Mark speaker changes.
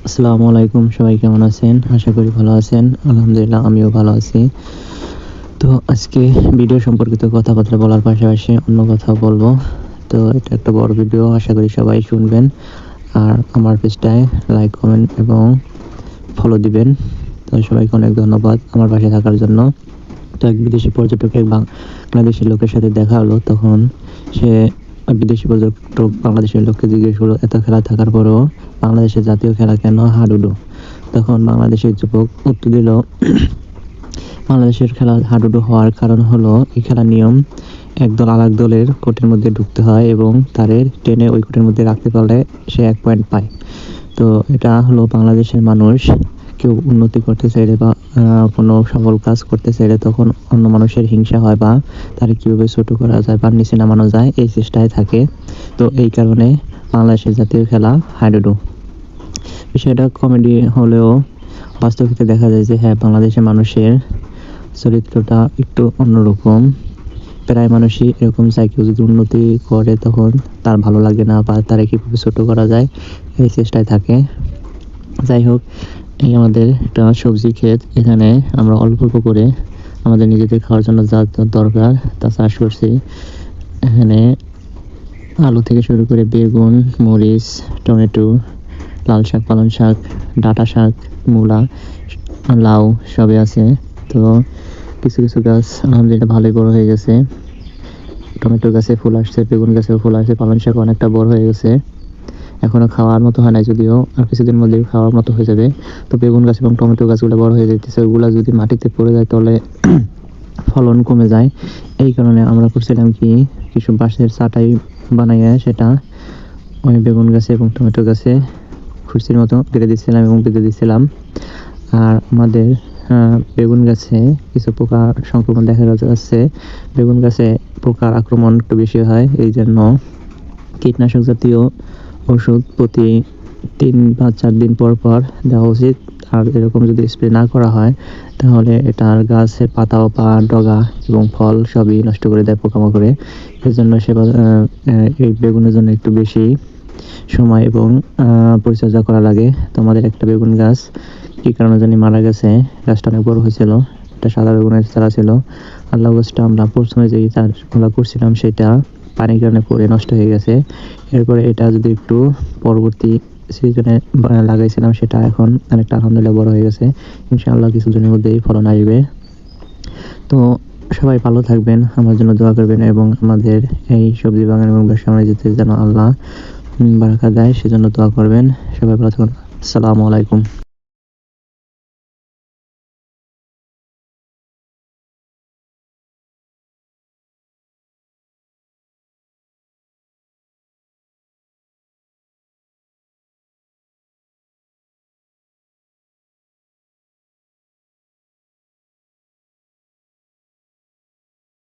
Speaker 1: আসসালামু আলাইকুম, সবাই কেমন আছেন? আশা করি ভালো আছেন। আলহামদুলিল্লাহ আমিও ভালো আছি। তো আজকে ভিডিও সম্পর্কিত কথাবার্তা বলার পাশাপাশি অন্য কথাও বলবো। তো এটা একটা বড় ভিডিও, আশা করি সবাই শুনবেন। আর আমার পেজটায় লাইক, কমেন্ট এবং ফলো দিবেন। তো সবাইকে অনেক ধন্যবাদ আমার পাশে থাকার জন্য। তো এক বিদেশি পর্যটক এক বাংলাদেশি লোকের সাথে দেখা হলো। তখন সে বিদেশি পর্যটক বাংলাদেশের লোককে জিজ্ঞেস করলো, এত খেলা থাকার পরেও বাংলাদেশের জাতীয় খেলা কেন হাডুডু? তখন বাংলাদেশের যুবক উত্তর দিল, বাংলাদেশের খেলা হাডুডু হওয়ার কারণ হলো এই খেলার নিয়ম, একদল আরেক দলের কোর্টের মধ্যে ঢুকতে হয় এবং তাদের টেনে ওই কোর্টের মধ্যে রাখতে পারলে সে 1 পয়েন্ট পায়। তো এটা হলো বাংলাদেশের মানুষ কেউ উন্নতি করতে চাইলে বা কোনো সফল কাজ করতে চাইলে তখন অন্য মানুষের হিংসা হয় বা তার কীভাবে ছোট করা যায় বা নিচে নামানো যায় এই চেষ্টায় থাকে। তো এই কারণে বাংলাদেশের জাতীয় খেলা হাডুডু। বিষয়টা কমেডি হলেও বাস্তবিকতে দেখা যায় যে হ্যাঁ, বাংলাদেশের মানুষের চরিত্রটা একটু অন্যরকম। প্রায় মানুষই এরকম চায়, কেউ যদি উন্নতি করে তখন তার ভালো লাগে না বা তারা কীভাবে ছোট করা যায় এই চেষ্টায় থাকে। যাই হোক, এই আমাদের একটা সবজি ক্ষেত, এখানে আমরা অল্প অল্প করে আমাদের নিজেদের খাওয়ার জন্য যা দরকার তা চাষ করছি। এখানে আলু থেকে শুরু করে বেগুন, মরিচ, টমেটো, লাল শাক, পালং শাক, ডাঁটা শাক, মূলা, লাউ সবই আছে। তো কিছু কিছু গাছ আলহামদুলিল্লাহ ভালোই বড় হয়ে গেছে। টমেটো গাছে ফুল আসছে, বেগুন গাছেও ফুল আসছে, পালং শাক অনেকটা বড় হয়ে গেছে। এখনো খাওয়ার মতো হয় নাই, যদিও আর কিছুদিন মধ্যেই খাওয়ার মতো হয়ে যাবে। তো বেগুন গাছ এবং টমেটো গাছগুলো বড় হয়ে যেতেছে, ওগুলো যদি মাটিতে পড়ে যায় তাহলে ফলন কমে যায়। এই কারণে আমরা করছিলাম কি, কিছু বাঁশের চাটাই বানাইয়া সেটা ওই বেগুন গাছে এবং টমেটো গাছে খুরশির মতো কেটে দিচ্ছিলাম এবং বেঁধে দিচ্ছিলাম। আর আমাদের বেগুন গাছে কিছু পোকা সংক্রমণ দেখা যাচ্ছে। বেগুন গাছে পোকার আক্রমণ একটু বেশি হয়, এই জন্য কীটনাশক জাতীয় ওষুধ প্রতি 3 বা 4 দিন পর পর দেওয়া উচিত। আর এরকম যদি স্প্রে না করা হয় তাহলে এটার গাছের পাতা বা ডগা এবং ফল সবই নষ্ট করে দেয় পোকামাকড়ে। এর জন্য এই বেগুনের জন্য একটু বেশি সময় এবং পরিচর্যা করা লাগে। তো আমাদের একটা বেগুন গাছ কী কারণে জানি মারা গেছে। গাছটা অনেক বড় হয়েছিল, একটা সাদা বেগুনের চারা ছিল। আল্লাহ গাছটা আমরা প্রথমে যে চাষগুলো করছিলাম সেটা পানির কারণে পড়ে নষ্ট হয়ে গেছে। এরপরে এটা যদি একটু পরবর্তী সিজনে লাগাইছিলাম, সেটা এখন অনেকটা আলহামদুলিল্লাহ বড় হয়ে গেছে। ইনশাআল্লাহ কিছুদিনের মধ্যেই ফলন আসবে। তো সবাই ভালো থাকবেন, আমার জন্য দোয়া করবেন এবং আমাদের এই সবজি বাগান এবং ব্যবসা বাণিজ্যতে যেন আল্লাহ বারাকা দেয় সেজন্য দোয়া করবেন। সবাই ভালো থাকুন। আসসালামু আলাইকুম।